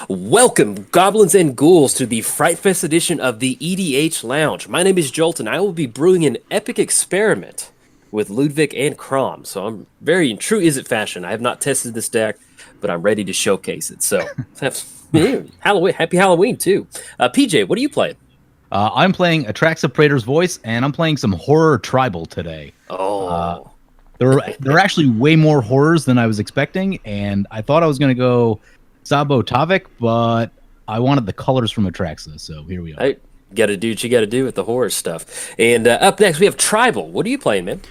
Welcome, goblins and ghouls, to the Fright Fest edition of the EDH Lounge. My name is Jolt, and I will be brewing an epic experiment with Ludevic and Kraum. So I'm very in true Is It fashion. I have not tested this deck, but I'm ready to showcase it. So Halloween, happy Halloween too. PJ, what are you playing? I'm playing Atraxa Praetors voice, and I'm playing some horror tribal today. Oh, there are actually way more horrors than I was expecting, and I thought I was going to go Sabo Tavik, but I wanted the colors from Atraxa, so here we are. You got to do what you got to do with the horror stuff. And up next, we have Tribal. What are you playing, man?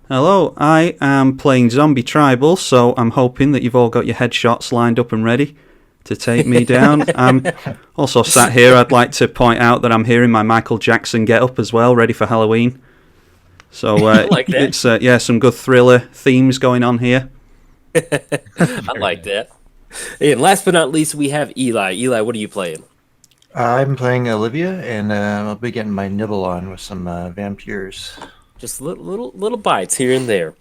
Hello, I am playing Zombie Tribal, so I'm hoping that you've all got your headshots lined up and ready to take me down. I'm also sat here. I'd like to point out that I'm here in my Michael Jackson get-up as well, ready for Halloween. So like that. It's some good thriller themes going on here. I like that. And last but not least, we have Eli. Eli, what are you playing? I'm playing Olivia, and I'll be getting my nibble on with some vampires. Just little bites here and there.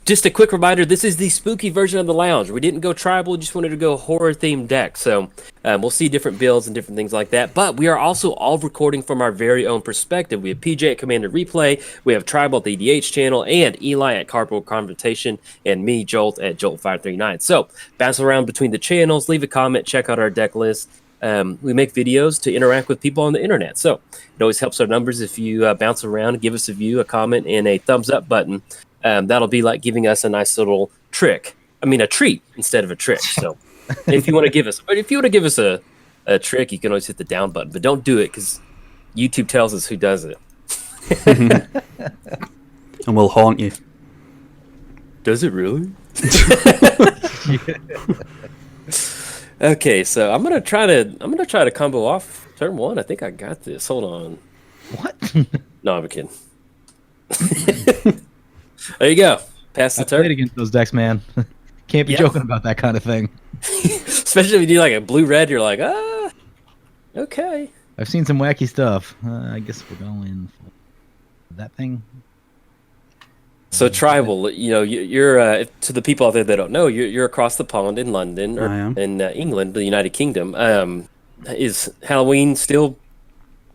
Just a quick reminder, this is the spooky version of the lounge. We didn't go tribal, just wanted to go horror-themed deck. So we'll see different builds and different things like that. But we are also all recording from our very own perspective. We have PJ at Commander Replay, we have Tribal at the EDH channel, and Eli at Cardboard Confrontation, and me, Jolt, at Jolt539. So bounce around between the channels, leave a comment, check out our deck list. We make videos to interact with people on the internet, so it always helps our numbers if you bounce around, give us a view, a comment, and a thumbs up button. That'll be like giving us a nice little treat instead of a trick. So if you want to give us a trick, you can always hit the down button, but don't do it because YouTube tells us who does it. And we'll haunt you. Does it really? Okay, so I'm gonna try to combo off turn one. I think I got this. Hold on. What? No, I'm kidding. There you go. Pass the turn. I played against those decks, man. Can't be joking about that kind of thing. Especially if you do like a blue-red, you're like, okay. I've seen some wacky stuff. I guess we're going for that thing. So Tribal, you're to the people out there that don't know, you're across the pond in London or in England, the United Kingdom. Is Halloween still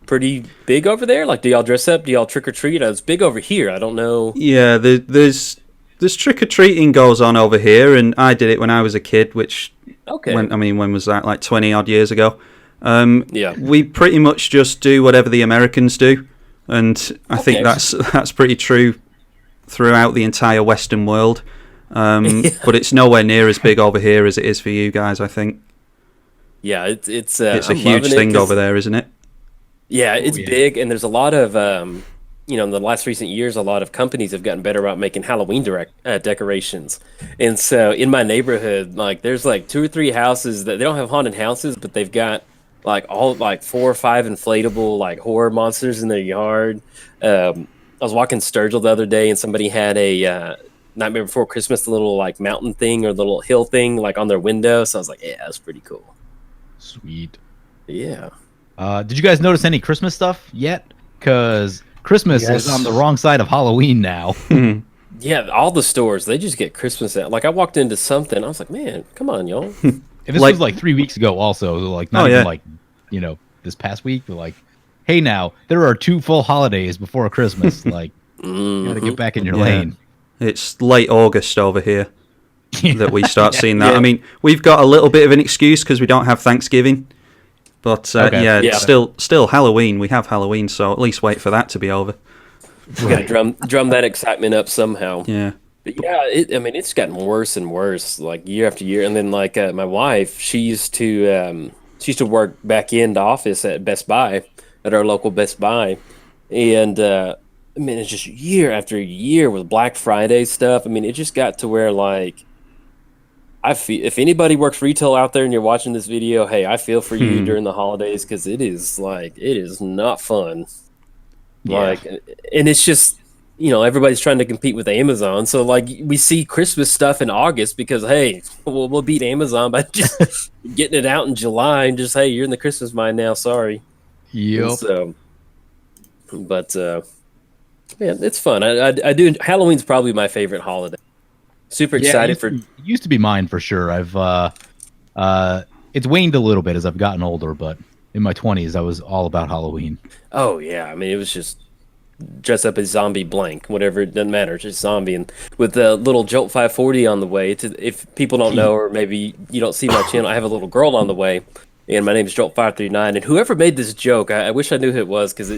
pretty big over there? Like, do y'all dress up? Do y'all trick or treat? It's big over here. I don't know. Yeah, there's trick or treating goes on over here, and I did it when I was a kid. Which when was that? Like 20 odd years ago. We pretty much just do whatever the Americans do, and I think that's pretty true throughout the entire Western world, but it's nowhere near as big over here as it is for you guys, I think. Yeah, it's a huge thing over there, isn't it? Yeah, it's big, and there's a lot of in the last recent years, a lot of companies have gotten better about making Halloween decorations. And so in my neighborhood, like there's like 2 or 3 houses that they don't have haunted houses, but they've got like all like 4 or 5 inflatable like horror monsters in their yard. I was walking Sturgill the other day, and somebody had a Nightmare Before Christmas, the little like mountain thing or the little hill thing like on their window. So I was like, yeah, that's pretty cool. Sweet. Yeah. Did you guys notice any Christmas stuff yet? Because Christmas is on the wrong side of Halloween now. Yeah, all the stores, they just get Christmas out. Like I walked into something, I was like, man, come on, y'all. And this was like 3 weeks ago also, like not even like, this past week, but like, hey, now there are 2 full holidays before Christmas. Like, you gotta get back in your lane. It's late August over here that we start seeing that. I mean, we've got a little bit of an excuse because we don't have Thanksgiving, but still Halloween. We have Halloween, so at least wait for that to be over. We gotta drum that excitement up somehow. Yeah. But yeah, it's gotten worse and worse, like year after year. And then like my wife, she used to work back in the office at Best Buy, at our local Best Buy, and it's just year after year with Black Friday stuff. It just got to where like I feel if anybody works retail out there and you're watching this video, hey, I feel for you during the holidays because it is not fun. Yeah. Like, and it's just everybody's trying to compete with Amazon, so like we see Christmas stuff in August because hey, we'll beat Amazon by just getting it out in July and just hey, you're in the Christmas mind now. Sorry. Yep. So, but man, it's fun. I do. Halloween's probably my favorite holiday. Super excited for. It used to be mine for sure. It's waned a little bit as I've gotten older, but in my 20s, I was all about Halloween. Oh yeah, I mean it was just dress up as zombie blank, whatever. It doesn't matter, just zombie, and with the little Jolt 540 on the way. If people don't know, or maybe you don't see my channel, I have a little girl on the way, and my name is Jolt 539. And whoever made this joke, I wish I knew who it was because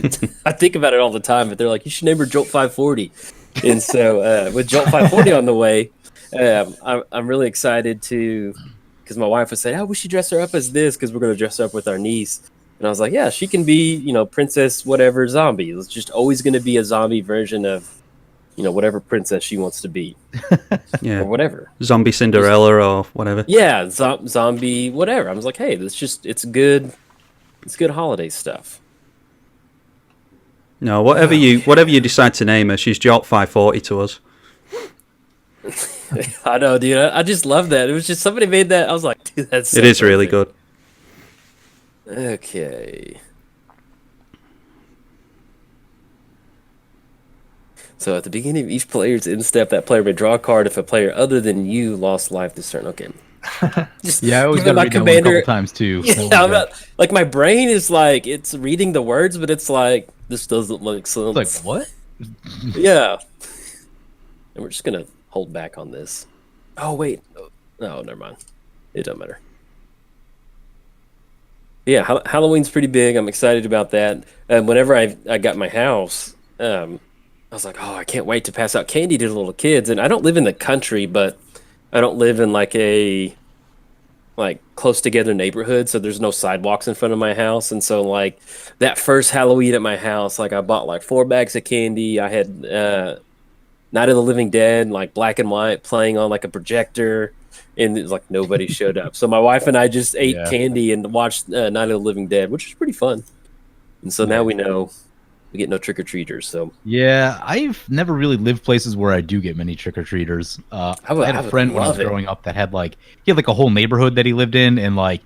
I think about it all the time. But they're like, you should name her Jolt 540. And so with Jolt 540 on the way, I'm really excited to. Because my wife would say, "Oh, we should dress her up as this," because we're going to dress her up with our niece. And I was like, "Yeah, she can be, princess whatever zombie. It's just always going to be a zombie version of, whatever princess she wants to be, or whatever. Zombie Cinderella or whatever. Yeah, zombie whatever." I was like, "Hey, it's good holiday stuff." No, whatever you decide to name her, she's Jolt 540 to us. I know, dude. I just love that. It was just somebody made that. I was like, dude, that's so it is really good. Okay. So at the beginning of each player's end step, that player may draw a card if a player other than you lost life this turn. Okay. I always got to read that one a couple times too. Yeah, like my brain is like it's reading the words, but it's like this doesn't make sense. It's like what? Yeah. And we're just gonna hold back on this. Oh wait, no, never mind. It doesn't matter. Yeah, Halloween's pretty big. I'm excited about that. Whenever I got my house, I was like, oh, I can't wait to pass out candy to the little kids. And I don't live in the country, but I don't live in like a close together neighborhood, so there's no sidewalks in front of my house. And so like that first Halloween at my house, like I bought like 4 bags of candy. I had Night of the Living Dead, like black and white, playing on like a projector, and it was like nobody showed up. So my wife and I just ate candy and watched Night of the Living Dead, which is pretty fun. And so now we know we get no trick or treaters. So yeah, I've never really lived places where I do get many trick or treaters. I had a friend when I was growing up that had like a whole neighborhood that he lived in, and like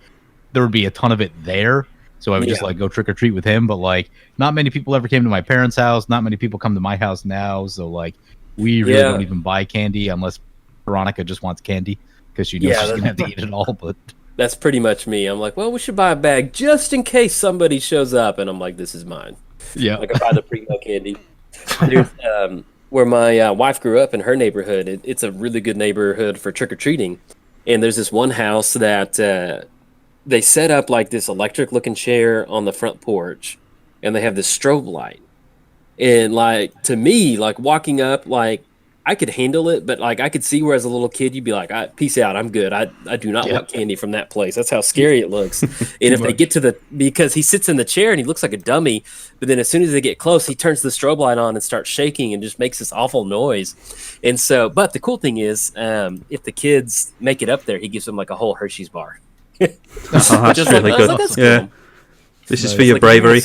there would be a ton of it there. So I would just like go trick or treat with him. But like not many people ever came to my parents' house. Not many people come to my house now. So like. We really don't even buy candy unless Veronica just wants candy because she knows she's going to have to eat it all. But that's pretty much me. I'm like, well, we should buy a bag just in case somebody shows up. And I'm like, this is mine. Yeah. Like I buy the Primo candy. Dude, where my wife grew up in her neighborhood, it's a really good neighborhood for trick-or-treating. And there's this one house that they set up like this electric-looking chair on the front porch. And they have this strobe light. And like to me, like walking up, like I could handle it, but like I could see where as a little kid you'd be like, "Peace out, I'm good. I do not want candy from that place." That's how scary it looks. And if they get to because he sits in the chair and he looks like a dummy, but then as soon as they get close, he turns the strobe light on and starts shaking and just makes this awful noise. And so, but the cool thing is, if the kids make it up there, he gives them like a whole Hershey's bar. That's really good. Like, that's yeah, cool. This is for your bravery.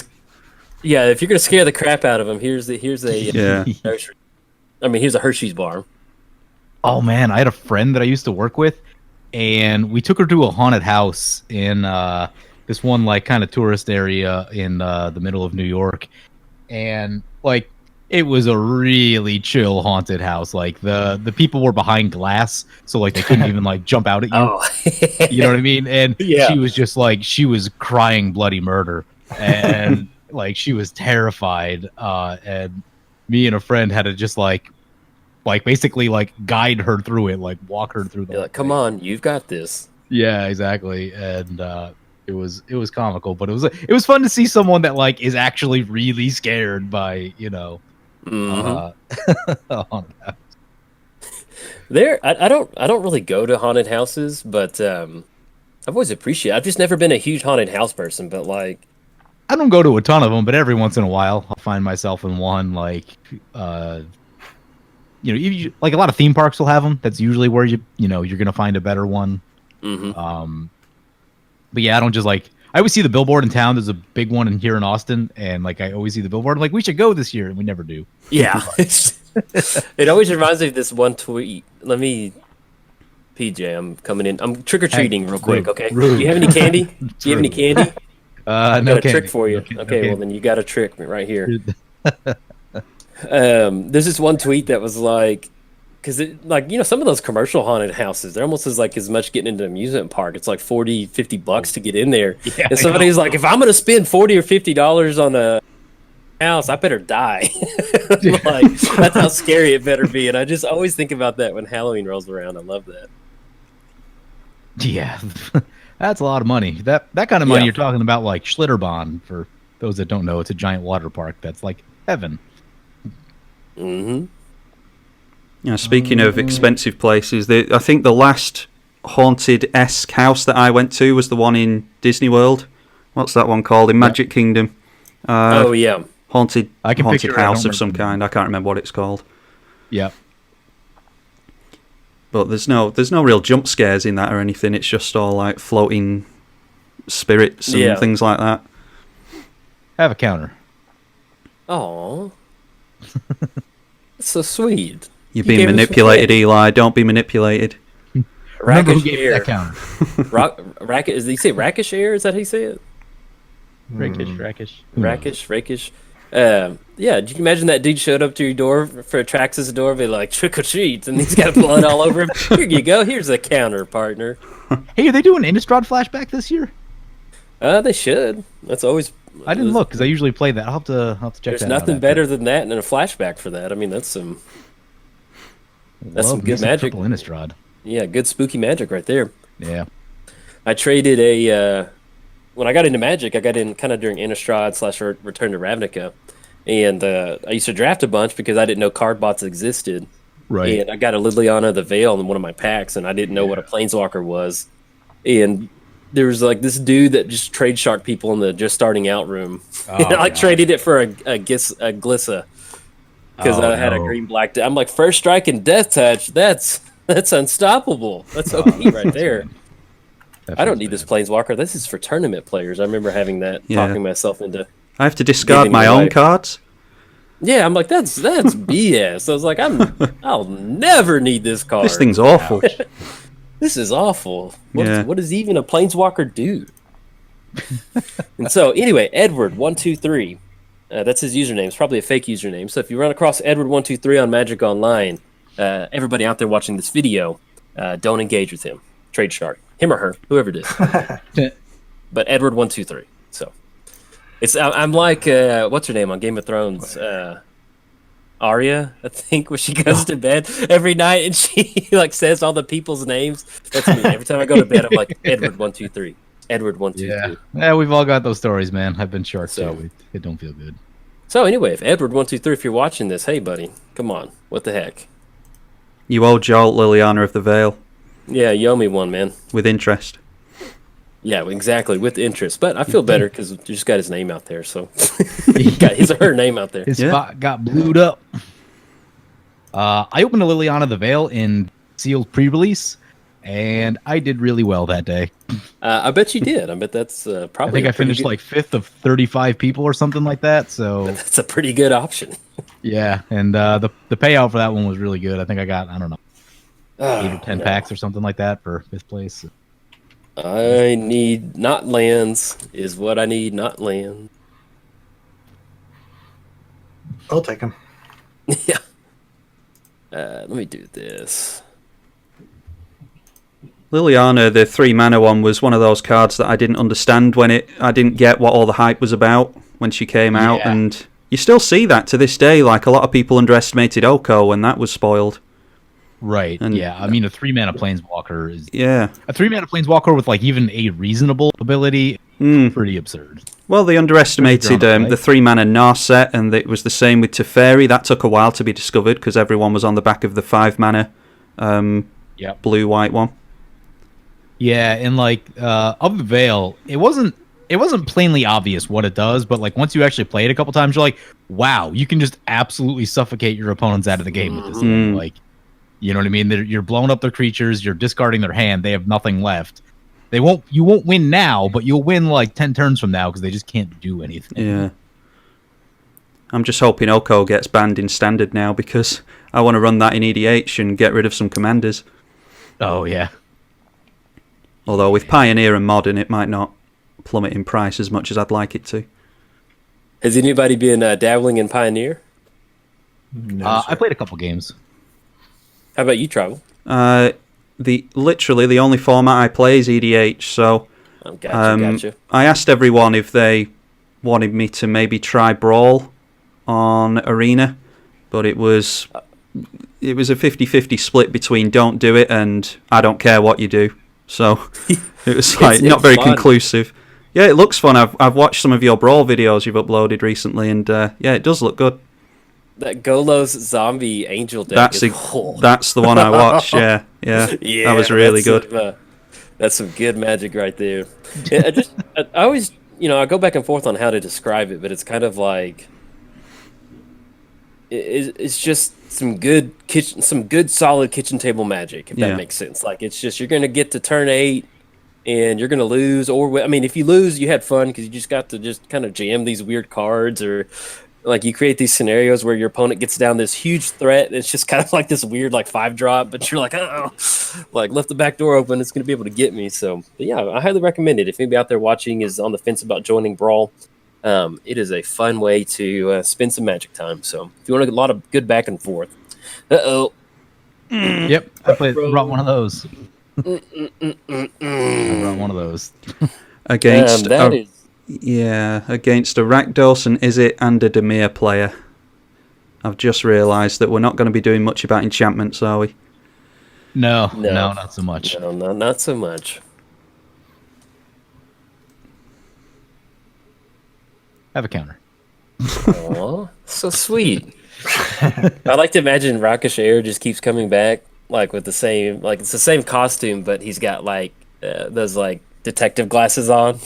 Yeah, if you're gonna scare the crap out of him, here's a here's a Hershey's bar. Oh man, I had a friend that I used to work with, and we took her to a haunted house in this one like kind of tourist area in the middle of New York, and like it was a really chill haunted house. Like the people were behind glass, so like they couldn't even like jump out at you. Oh. You know what I mean? And she was just like she was crying bloody murder, and like she was terrified. And me and a friend had to just like basically like guide her through it, like walk her through the. Like, come on, you've got this. Yeah, exactly. And it was comical, but it was fun to see someone that like is actually really scared by haunted house. I don't really go to haunted houses, but I've always appreciated. I've just never been a huge haunted house person, but like. I don't go to a ton of them, but every once in a while I'll find myself in one. Like, like a lot of theme parks will have them. That's usually where you're gonna find a better one. Mm-hmm. But yeah, I don't just like. I always see the billboard in town. There's a big one here in Austin, and like I always see the billboard. I'm like, we should go this year, and we never do. Yeah, it always reminds me of this one tweet. Let me, PJ, I'm coming in. I'm trick or treating real quick. Okay, do you have any candy? Do you have any candy? I got a trick for you. Okay, well then you got to trick me right here. There's this one tweet that was like, because some of those commercial haunted houses, they're almost as much getting into an amusement park. It's like $40-$50 to get in there. Yeah, and somebody's like, if I'm gonna spend $40 or $50 on a house, I better die. Like, that's how scary it better be. And I just always think about that when Halloween rolls around. I love that. Yeah, that's a lot of money. That kind of money you're talking about, like Schlitterbahn. For those that don't know, it's a giant water park that's like heaven. Mm-hmm. Yeah, speaking of expensive places, I think the last haunted-esque house that I went to was the one in Disney World. What's that one called? In Magic Kingdom. Haunted house of some kind. I can't remember what it's called. Yeah. But there's no real jump scares in that or anything. It's just all like floating spirits and things like that. Have a counter. Oh, that's so sweet. You're being manipulated, Eli. Don't be manipulated. Remember who gave you that counter? Did he say rakish air? Is that how you say it? Rakish. Yeah, did you imagine that dude showed up to your door for Atraxa's door, be like, trick or treat, and he's got blood all over him? Here you go, here's a counter, partner. Hey, are they doing Innistrad flashback this year? They should. That's always... I didn't look, because I usually play that. I'll have to check that out. There's nothing better than that and a flashback for that. I mean, that's some good magic. Innistrad. Yeah, good spooky magic right there. Yeah. I traded when I got into Magic, I got in kind of during Innistrad / Return to Ravnica. And I used to draft a bunch because I didn't know card bots existed. Right. And I got a Liliana the Veil in one of my packs, and I didn't know what a Planeswalker was. And there was like this dude that just trade shark people in the just starting out room. And I traded it for a Glissa. Because I had a green-black... I'm like, first strike and death touch, that's unstoppable. That's OP right there. I don't need this Planeswalker. This is for tournament players. I remember having that, talking myself into... I have to discard my own cards? Yeah, I'm like, that's BS. I was like, I'll never need this card. This thing's awful. This is awful. What does even a Planeswalker do? And so, anyway, Edward123. That's his username. It's probably a fake username. So if you run across Edward123 on Magic Online, everybody out there watching this video, don't engage with him. Trade shark. Him or her, whoever it is. But Edward123. So I'm like, what's her name on Game of Thrones? Arya, I think, when she goes to bed every night and she like says all the people's names. That's me. Every time I go to bed, I'm like, Edward123. Edward123. Yeah, we've all got those stories, man. I've been sharked, so it don't feel good. So anyway, if Edward123, if you're watching this, hey buddy, come on, what the heck? You owe Jolt Liliana of the Veil. Yeah, you owe me one, man. With interest. Yeah, exactly, with interest. But I feel better because you just got his name out there, so he got his or her name out there. His spot got blued up. I opened a Liliana the Veil in sealed pre-release, and I did really well that day. I bet you did. I bet that's probably... I think I finished like 5th of 35 people or something like that, so... But that's a pretty good option. Yeah, and the payout for that one was really good. I think I got, I don't know, 8 or 10 packs or something like that for 5th place. I need not lands is what I need, not land. I'll take them. Yeah. Let me do this. Liliana, the 3-mana one, was one of those cards that I didn't understand I didn't get what all the hype was about when she came out, and you still see that to this day. Like, a lot of people underestimated Oko when that was spoiled. Right, and, I mean, a 3-mana Planeswalker is... Yeah. A 3-mana Planeswalker with, like, even a reasonable ability is pretty absurd. Well, they underestimated the 3-mana Narset, and it was the same with Teferi. That took a while to be discovered, because everyone was on the back of the 5-mana blue-white one. Yeah, and, like, of the Veil, it wasn't plainly obvious what it does, but, like, once you actually play it a couple times, you're like, wow, you can just absolutely suffocate your opponents out of the game with this thing. Like, you know what I mean? You're blowing up their creatures, you're discarding their hand, they have nothing left. You won't win now, but you'll win like 10 turns from now because they just can't do anything. Yeah. I'm just hoping Oko gets banned in Standard now because I want to run that in EDH and get rid of some commanders. Oh, yeah. Although with Pioneer and Modern, it might not plummet in price as much as I'd like it to. Has anybody been dabbling in Pioneer? No, I played a couple games. How about you, Tribal? Literally the only format I play is EDH, so gotcha. I asked everyone if they wanted me to maybe try Brawl on Arena, but it was a 50-50 split between don't do it and I don't care what you do. So it was like not very conclusive. Yeah, it looks fun. I've watched some of your Brawl videos you've uploaded recently, and yeah, it does look good. That Golos zombie angel deck that's the one I watched. Yeah, that was really good. That's some good magic right there. I always, I go back and forth on how to describe it, but it's kind of like it's just some good solid kitchen table magic, if that makes sense. Like it's just you're gonna get to turn 8 and you're gonna lose, or I mean, if you lose, you had fun because you just got to just kind of jam these weird cards, or like you create these scenarios where your opponent gets down this huge threat and it's just kind of like this weird like 5-drop, but you're like, oh, like left the back door open, it's going to be able to get me. So but yeah, I highly recommend it. If anybody out there watching is on the fence about joining Brawl, it is a fun way to spend some magic time. So if you want a lot of good back and forth. Yep, I brought one of those. I brought one of those. Against against a Rakdos and Izzet and a Dimir player. I've just realised that we're not going to be doing much about enchantments, are we? No, not so much. No, not so much. Have a counter. Aw, so sweet. I like to imagine Rakesh Air just keeps coming back, like with the same, like it's the same costume, but he's got like those like detective glasses on.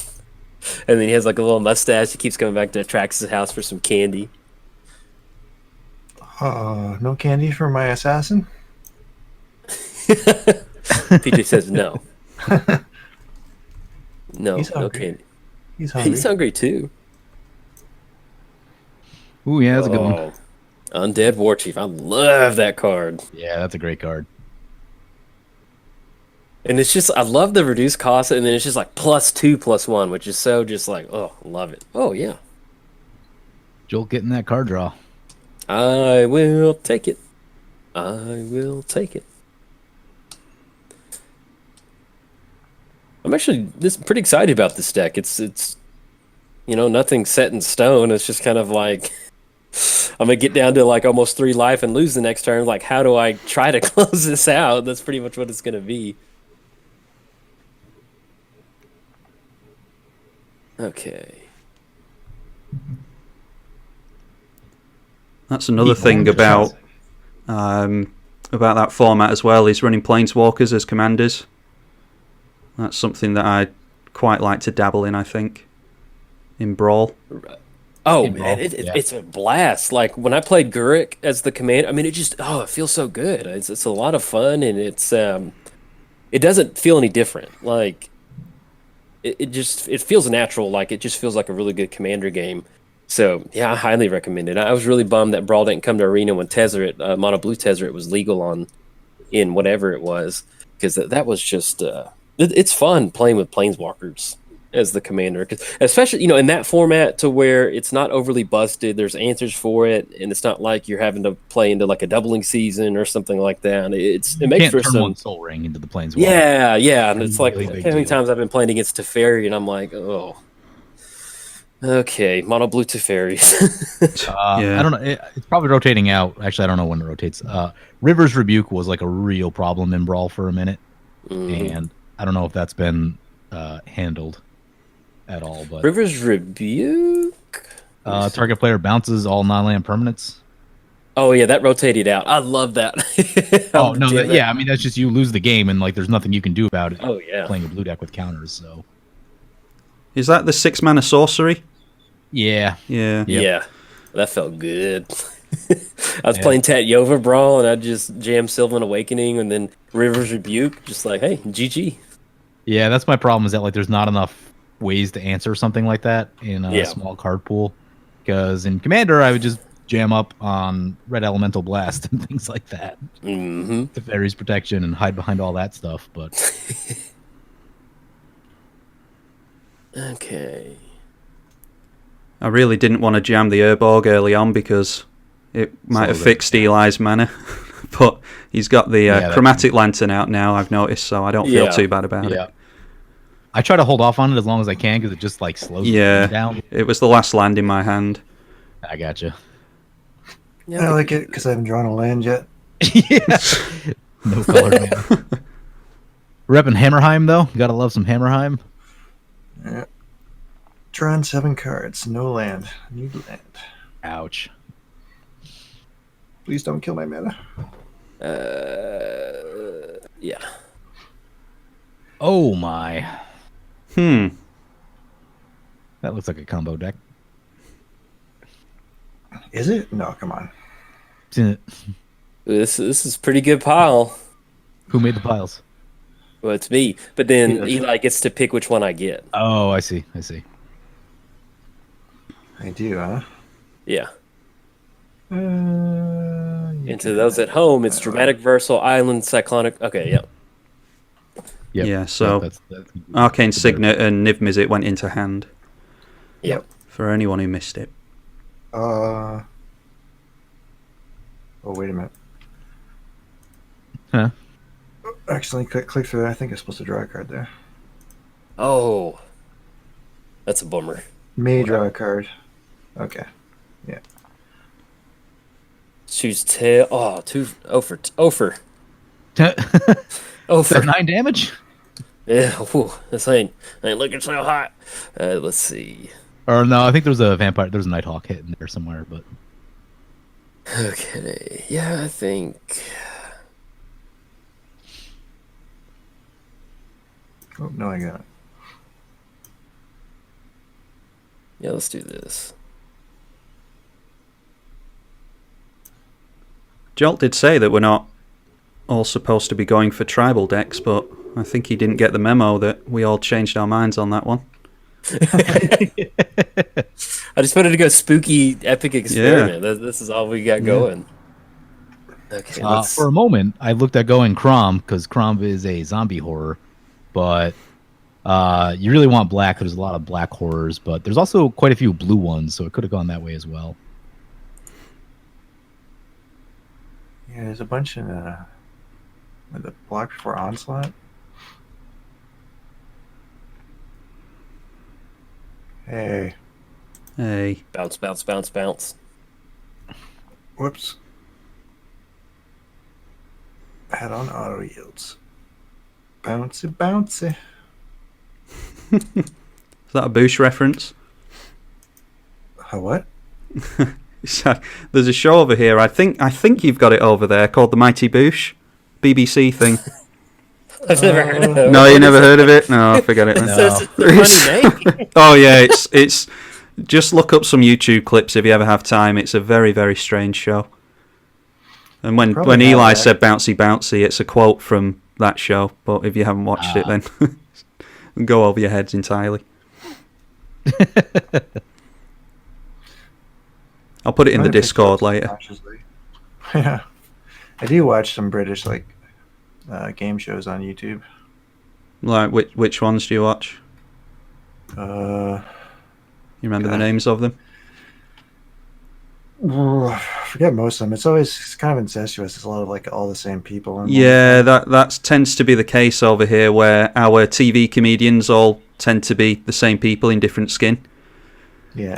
And then he has like a little mustache. He keeps coming back to Atrax's house for some candy. No candy for my assassin? PJ says no. No, no candy. He's hungry. He's hungry too. Ooh, yeah, that's a good one. Undead War Chief. I love that card. Yeah, that's a great card. And it's just, I love the reduced cost, and then it's just like +2/+1, which is so just like, oh, love it. Oh, yeah. Joel getting that card draw. I will take it. I will take it. I'm actually pretty excited about this deck. It's nothing set in stone. It's just kind of like, I'm going to get down to like almost 3 life and lose the next turn. Like, how do I try to close this out? That's pretty much what it's going to be. Okay. That's another thing about that format as well, is running Planeswalkers as commanders. That's something that I'd quite like to dabble in, I think, in Brawl. Oh, man, it's a blast. Like, when I played Guruk as the commander, I mean, it feels so good. It's a lot of fun, and it doesn't feel any different. Like, it feels natural. Like, it just feels like a really good commander game. So, yeah, I highly recommend it. I was really bummed that Brawl didn't come to Arena when Tezzeret, Mono Blue Tezzeret was legal in whatever it was, because that was just, it's fun playing with Planeswalkers as the commander, especially in that format, to where it's not overly busted. There's answers for it, and it's not like you're having to play into like a doubling season or something like that. It makes for some Soul Ring into the Planeswalker. Yeah, and it's like how many times I've been playing against Teferi, and I'm like, oh, okay, Mono Blue Teferis. I don't know. It's probably rotating out. Actually, I don't know when it rotates. River's Rebuke was like a real problem in Brawl for a minute, and I don't know if that's been handled at all. But River's Rebuke? Target player bounces all non-land permanents. Oh yeah, that rotated out. I love that. Oh no, I mean that's just you lose the game and like there's nothing you can do about it. Oh yeah, playing a blue deck with counters. So is that the 6-mana sorcery? Yeah. That felt good. I was playing Tat Yova Brawl and I just jammed Sylvan Awakening and then River's Rebuke, just like, hey, GG. Yeah, that's my problem, is that like there's not enough ways to answer something like that in a small card pool. Because in Commander, I would just jam up on Red Elemental Blast and things like that. Teferi's Protection and hide behind all that stuff. But Okay. I really didn't want to jam the Urborg early on because it might have fixed Eli's mana. But he's got the Chromatic Lantern out now, I've noticed, so I don't feel too bad about it. I try to hold off on it as long as I can because it just like slows me down. It was the last land in my hand. I gotcha. Yeah, I like it because I haven't drawn a land yet. Yeah. No color, man. Repping Hammerheim, though. You gotta love some Hammerheim. Yeah. Drawn 7 cards. No land. Need land. Ouch. Please don't kill my mana. Yeah. Oh, my. That looks like a combo deck. Is it? No, come on. This is pretty good pile. Who made the piles? Well, it's me. But then Eli gets to pick which one I get. Oh, I see. I do, huh? Yeah. And to those at home, it's Dramatic Versal, Island, Cyclonic. Okay, yep. Yeah, so that's Arcane Signet and Niv Mizzet went into hand. Yep. For anyone who missed it. Oh, wait a minute. Huh? Accidentally click through that. I think I'm supposed to draw a card there. Oh. That's a bummer. May draw a card. Okay. Yeah. Choose tail. Oh, Ofer. Is that 9 damage? Yeah, whew, this ain't looking so hot. Let's see. Or no, I think there's a vampire. There's a Nighthawk hit in there somewhere, but. Okay. Yeah, I think. Oh, no, I got it. Yeah, let's do this. Jolt did say that we're not all supposed to be going for tribal decks, but I think he didn't get the memo that we all changed our minds on that one. I just wanted to go spooky epic experiment. Yeah. This is all we got going. Okay. For a moment, I looked at going Kraum because Kraum is a zombie horror, but you really want black. There's a lot of black horrors, but there's also quite a few blue ones, so it could have gone that way as well. Yeah, there's a bunch in the block before Onslaught. Hey. Bounce, bounce, bounce, bounce. Whoops. Had on auto yields. Bouncy, bouncy. Is that a Boosh reference? A what? There's a show over here. I think you've got it over there called The Mighty Boosh. BBC thing. I've never heard of it. No, you never heard of it? No, forget it. Oh yeah, it's just look up some YouTube clips if you ever have time. It's a very, very strange show. And when Eli said bouncy bouncy, it's a quote from that show. But if you haven't watched it, then go over your heads entirely. I'll put it in the Discord later. Yeah, I do watch some British game shows on YouTube. Like which ones do you watch? You remember the names of them? I forget most of them. It's kind of incestuous. It's a lot of all the same people. Yeah, that tends to be the case over here, where our TV comedians all tend to be the same people in different skin. Yeah.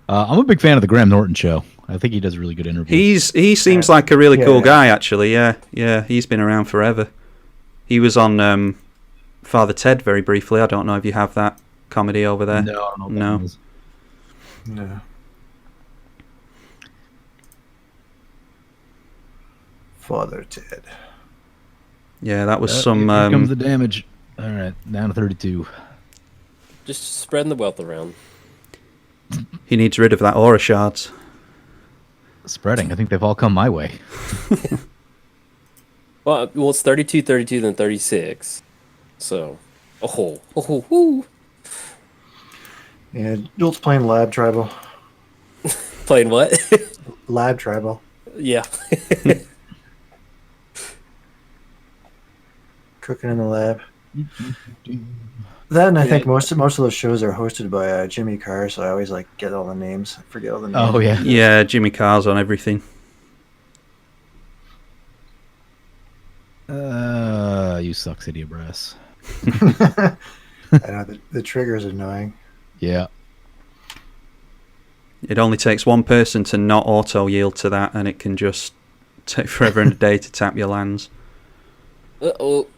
I'm a big fan of the Graham Norton show. I think he does really good interviews. He seems like a really cool guy, actually. Yeah, he's been around forever. He was on Father Ted very briefly. I don't know if you have that comedy over there. No. Father Ted. Yeah, that was some. Here comes the damage. All right, down to 32. Just spreading the wealth around. He needs rid of that aura shards. Spreading. I think they've all come my way. Well, it's 32, 32, then 36. So, whoo. Yeah, Jolt's playing Lab Tribal. Playing what? Lab Tribal. Yeah. Cooking in the lab. Then I think most of those shows are hosted by Jimmy Carr, so I always like get all the names, forget all the names. Oh yeah, yeah. Jimmy Carr's on everything. You suck, City of Brass. I know the trigger is annoying. Yeah. It only takes one person to not auto yield to that, and it can just take forever and a day to tap your lands. Yep.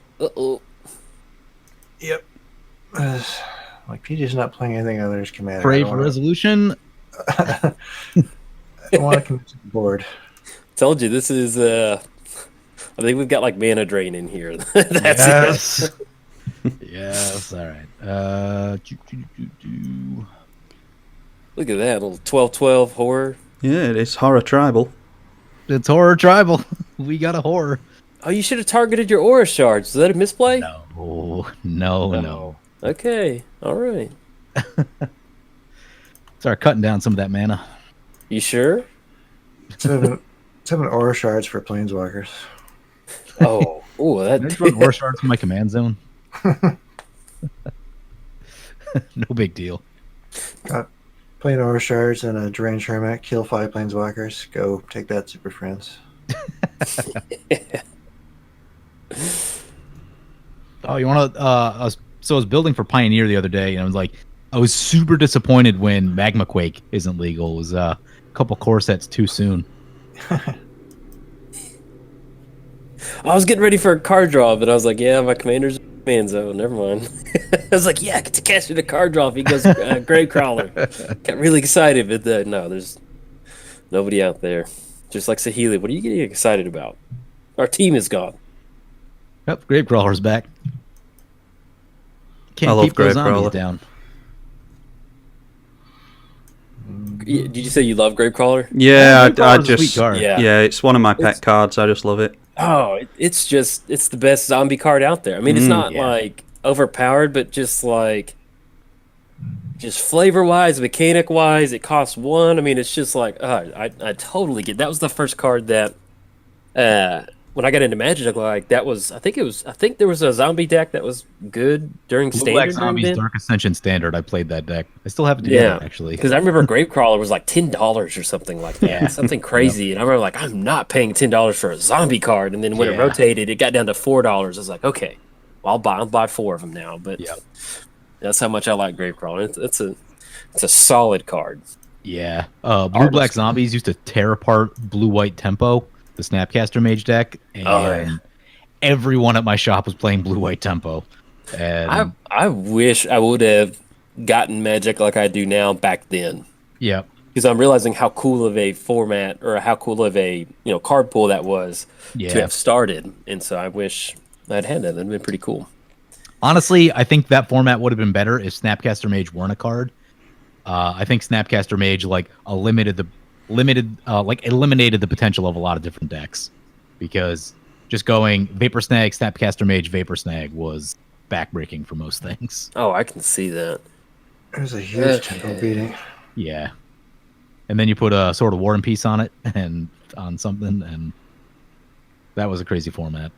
Like PJ's not playing anything other than Commander. Pray for resolution. I want to commit to the board. Told you this is. I think we've got like mana drain in here. That's it. Yes. All right. Look at that little 12/12 horror. Yeah, it is horror tribal. It's horror tribal. We got a horror. Oh, you should have targeted your aura shards. Is that a misplay? No. Okay, all right. Start cutting down some of that mana. You sure? 7 aura shards for planeswalkers. Oh, that. I just run aura shards in my command zone. No big deal. Playing aura shards and a Deranged Hermit, kill 5 planeswalkers. Go take that, Super Friends. Oh, you want to? So I was building for Pioneer the other day, and I was super disappointed when Magma Quake isn't legal. It was a couple core sets too soon. I was getting ready for a card draw, but I was like, yeah, my commander's in command zone. Never mind. I was like, yeah, I get to cast the card draw if he goes Gravecrawler. Got really excited, but no, there's nobody out there. Just like Saheeli, what are you getting excited about? Our team is gone. Yep, Gravecrawler's back. Can't I love keep those zombies Gravecrawler down. Did you say you love Gravecrawler? Yeah, I Sweet just card. yeah, it's one of my pet cards. I just love it. Oh, it's the best zombie card out there. I mean, it's not like overpowered, but just flavor wise, mechanic wise, it costs 1. I mean, it's just like I totally get. That was the first card that when I got into Magic, like that was I think there was a zombie deck that was good during Blue Standard. Black Zombies Dark Ascension Standard. I played that deck. I still have to do that actually. Because I remember Gravecrawler was like $10 or something like that. Something crazy. And I remember like I'm not paying $10 for a zombie card. And then when it rotated, it got down to $4. I was like, okay, well, I'll buy 4 of them now. But that's how much I like Gravecrawler. It's a solid card. Yeah. Blue Black Zombies used to tear apart Blue White Tempo, the Snapcaster Mage deck, and everyone at my shop was playing Blue White Tempo. And I wish I would have gotten Magic like I do now back then. Yeah. Because I'm realizing how cool of a format or how cool of a card pool that was to have started. And so I wish I'd had that. That'd been pretty cool. Honestly, I think that format would have been better if Snapcaster Mage weren't a card. I think Snapcaster Mage eliminated the potential of a lot of different decks, because just going Vapor Snag, Snapcaster Mage, Vapor Snag was backbreaking for most things. Oh, I can see that. There's a huge tempo beating. Yeah, and then you put a Sword of War and Peace on it and on something, and that was a crazy format.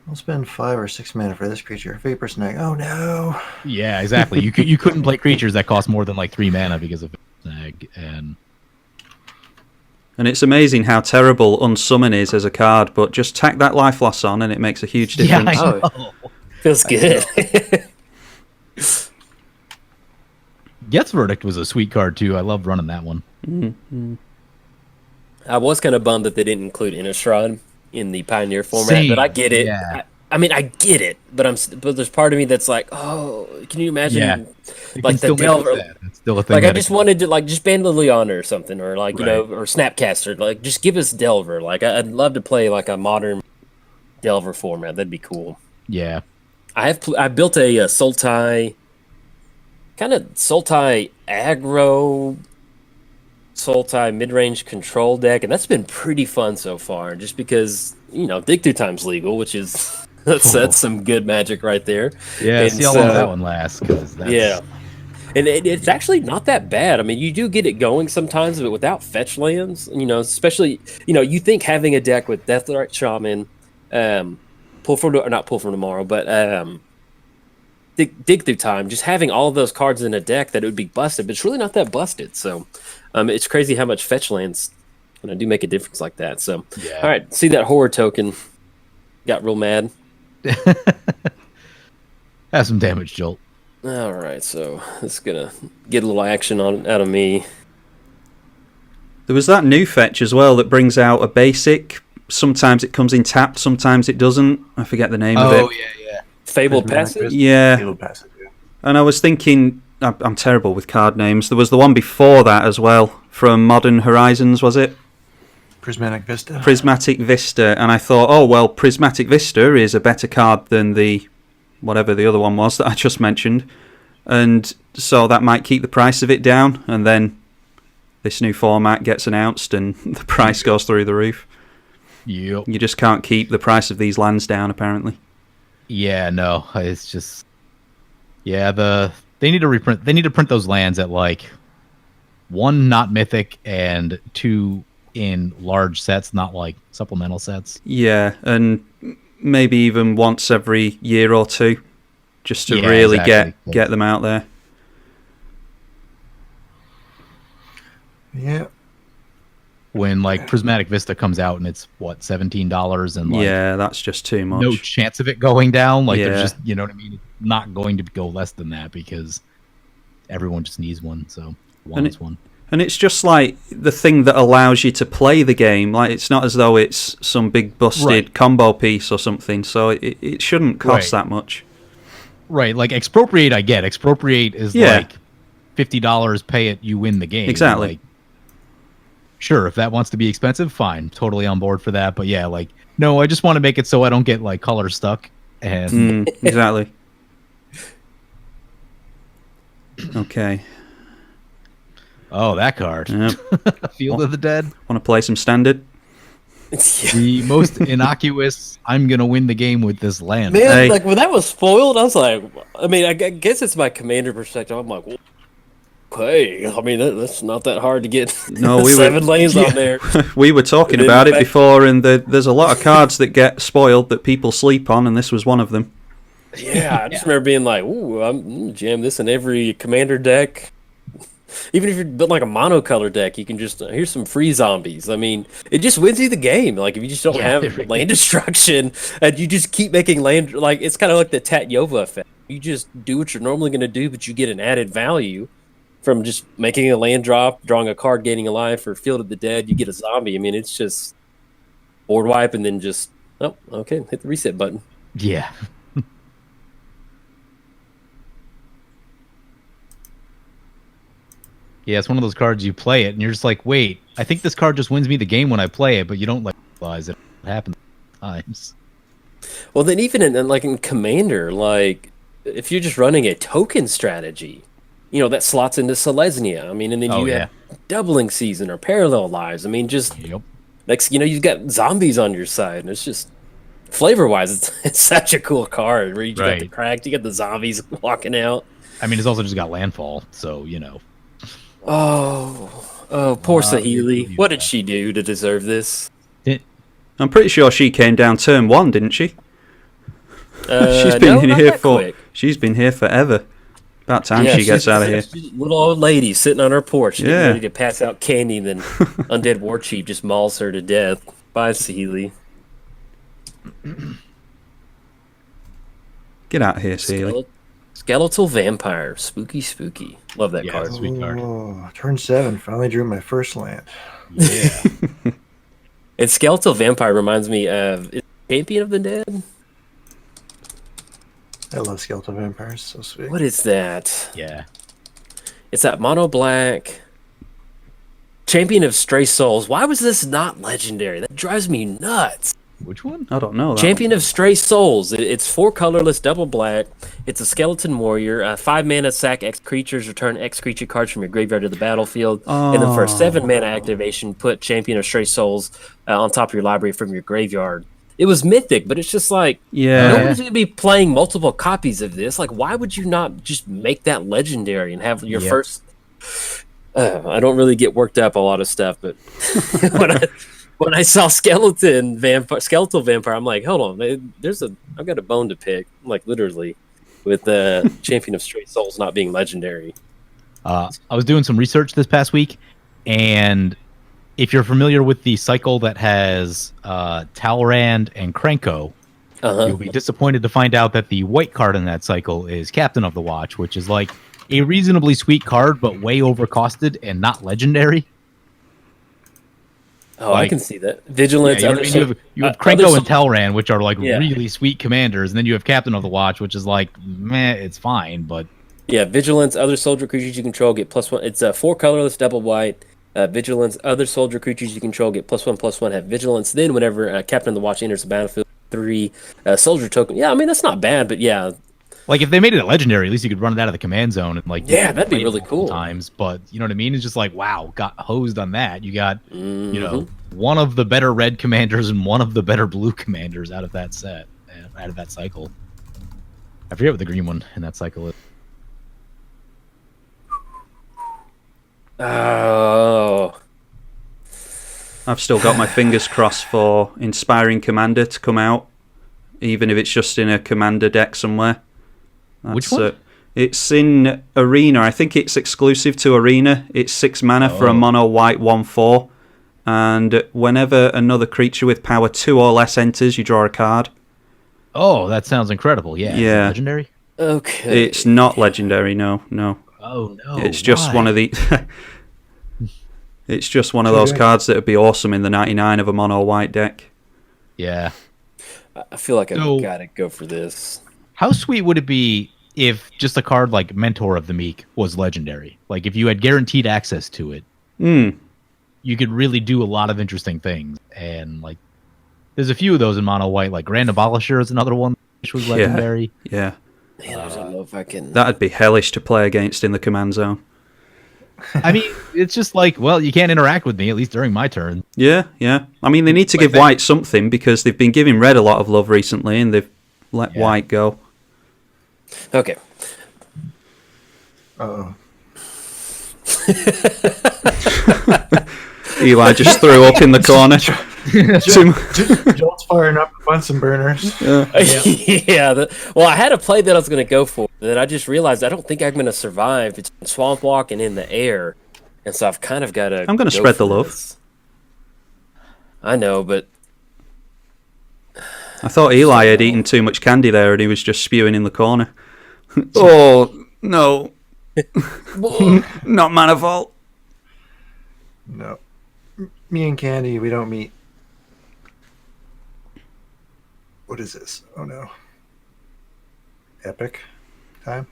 I'll spend 5 or 6 mana for this creature. Vapor Snag. Oh no. Yeah, exactly. You couldn't play creatures that cost more than 3 mana because of Vapor Snag, and it's amazing how terrible Unsummon is as a card, but just tack that Life Loss on and it makes a huge difference. Yeah, I know. Feels good. Geth's Verdict was a sweet card too. I loved running that one. Mm-hmm. I was kind of bummed that they didn't include Innistrad in the Pioneer format, but I get it. Yeah. I mean, I get it, but there's part of me that's like, oh, can you imagine? Yeah. Like the Delver. It's still a thing. Like I just wanted to just ban Liliana or something, or or Snapcaster. Just give us Delver. I'd love to play a modern Delver format. That'd be cool. Yeah. I built a Sultai, kind of Sultai aggro, Sultai mid-range control deck, and that's been pretty fun so far. Just because Dig Through Time's legal, which is that's some good Magic right there. Yeah, and see how long that one lasts. Yeah, and it's actually not that bad. I mean, you do get it going sometimes, but without fetch lands, especially you think having a deck with Deathrite Shaman, not Pull from Tomorrow, but dig through time, just having all of those cards in a deck that it would be busted, but it's really not that busted. So it's crazy how much fetch lands do make a difference like that. So all right, see that horror token. Got real mad. Have some damage, Jolt. All right, so it's gonna get a little action out of me. There was that new fetch as well that brings out a basic. Sometimes it comes in tapped, sometimes it doesn't. I forget the name of it. Oh, yeah. Fabled Passage? Yeah. Fabled Passage, yeah. And I was thinking, I'm terrible with card names. There was the one before that as well, from Modern Horizons, was it? Prismatic Vista. Prismatic Vista. And I thought, oh, well, Prismatic Vista is a better card than the whatever the other one was that I just mentioned. And so that might keep the price of it down. And then this new format gets announced and the price goes through the roof. Yep. You just can't keep the price of these lands down, apparently. Yeah, no, it's just... Yeah, they need to reprint... They need to print those lands at, like, 1, not mythic, and 2 in large sets, not, like, supplemental sets. Yeah, and maybe even once every year or two, just to really get them out there. Yeah. When like Prismatic Vista comes out and it's what $17 and like, that's just too much. No chance of it going down. Like there's just, you know what I mean? It's not going to go less than that because everyone just needs one. So wants one. And it's just like the thing that allows you to play the game. Like it's not as though it's some big busted combo piece or something. So it shouldn't cost that much. Right. Like Expropriate, I get. Expropriate is like $50. Pay it, you win the game. Exactly. Like, sure, if that wants to be expensive, fine. Totally on board for that. But yeah, like, no, I just want to make it so I don't get, like, color stuck. And exactly. Okay. Oh, that card. Yep. Field of the Dead. Want to play some standard? The most innocuous, I'm going to win the game with this land. Man, like, when that was foiled, I was like, I mean, I guess it's my commander perspective. I'm like, well, okay, I mean, that's not that hard to get 7 lanes on there. We were talking about it before, and there's a lot of cards that get spoiled that people sleep on, and this was one of them. Yeah, I just remember being like, ooh, I'm jam this in every commander deck. Even if you're building like a monocolor deck, you can just, here's some free zombies. I mean, it just wins you the game. Like, if you just don't have land destruction, and you just keep making land, like, it's kind of like the Tatyova effect. You just do what you're normally going to do, but you get an added value from just making a land drop, drawing a card, gaining a life, or Field of the Dead, you get a zombie. I mean, it's just board wipe and then just, oh, okay, hit the reset button. Yeah. Yeah, it's one of those cards you play it, and you're just like, wait, I think this card just wins me the game when I play it, but you don't like realize it happens times. Well, then even in Commander, like, if you're just running a token strategy, you know, that slots into Selesnya. I mean, and then you have Doubling Season or Parallel Lives. I mean, just next, you know, you've got zombies on your side, and it's just flavor-wise, it's such a cool card where you got the cracked, you got the zombies walking out. I mean, it's also just got landfall, so you know. Oh, poor Saheeli. What did she do to deserve this? I'm pretty sure she came down turn 1, didn't she? She's been here forever. About time she gets out of here. She's a little old lady sitting on her porch, getting ready to pass out candy, and then Undead Warchief just mauls her to death. Bye, Saheeli. Get out of here, Saheeli. Skeletal Vampire. Spooky. Love that card. Sweet card. Oh, turn 7. Finally drew my first land. Yeah. And Skeletal Vampire reminds me of Champion of the Dead? I love Skeletal Vampires. So sweet. What is that? Yeah. It's that mono black Champion of Stray Souls. Why was this not legendary? That drives me nuts. Which one? I don't know. Champion of Stray Souls. It's 4 colorless, double black. It's a skeleton warrior. 5 mana, sack X creatures. Return X creature cards from your graveyard to the battlefield. And then for a 7 mana activation, put Champion of Stray Souls on top of your library from your graveyard. It was mythic, but it's just like, nobody's going to be playing multiple copies of this. Like, why would you not just make that legendary and have your first... I don't really get worked up a lot of stuff, but when I saw Skeletal Vampire, I'm like, hold on, I've got a bone to pick. Like, literally. with the Champion of Straight Souls not being legendary. I was doing some research this past week, and if you're familiar with the cycle that has Talrand and Krenko, you'll be disappointed to find out that the white card in that cycle is Captain of the Watch, which is like a reasonably sweet card, but way overcosted and not legendary. Oh, like, I can see that. Vigilance. Yeah, you have Krenko and Talrand, which are like really sweet commanders, and then you have Captain of the Watch, which is like, meh, it's fine, but... Yeah, Vigilance, other soldier creatures you control get +1. It's a 4 colorless, double white. Vigilance, other soldier creatures you control get +1/+1, have Vigilance. Then whenever Captain of the Watch enters the battlefield, 3 soldier token. Yeah, I mean, that's not bad, but yeah. Like, if they made it a legendary, at least you could run it out of the command zone and, like... Yeah, that'd be really cool. Times, but, you know what I mean? It's just like, wow, got hosed on that. You got, you know, one of the better red commanders and one of the better blue commanders out of that set, out of that cycle. I forget what the green one in that cycle is. Oh. I've still got my fingers crossed for Inspiring Commander to come out, even if it's just in a Commander deck somewhere. Which one? It's in Arena. I think it's exclusive to Arena. It's 6 mana for a mono white 1/4. And whenever another creature with power 2 or less enters, you draw a card. Oh, that sounds incredible. Yeah. Yeah. Is it legendary? Okay. It's not legendary, no. Oh, no. It's just one of the... It's just one of those cards that would be awesome in the 99 of a mono white deck. Yeah. I feel like I've got to go for this. How sweet would it be if just a card like Mentor of the Meek was legendary? Like, if you had guaranteed access to it, you could really do a lot of interesting things. And, like, there's a few of those in mono white. Like, Grand Abolisher is another one which was legendary. Yeah. Man, I don't know if I can... That'd be hellish to play against in the command zone. I mean, it's just like, well, you can't interact with me, at least during my turn. Yeah. I mean, they need to give white something, because they've been giving red a lot of love recently, and they've let white go. Okay. Uh-oh. Eli just threw up in the corner. Joel's firing up a bunch of burners. Well, I had a play that I was going to go for, and then I just realized I don't think I'm going to survive. It's Swamp Walk and in the air, and so I've kind of got to... I'm going to spread the love. This. I know, but... I thought Eli had eaten too much candy there, and he was just spewing in the corner. Oh, no. Not Manifold. No. Me and Candy, we don't meet. What is this? Oh no. Epic time?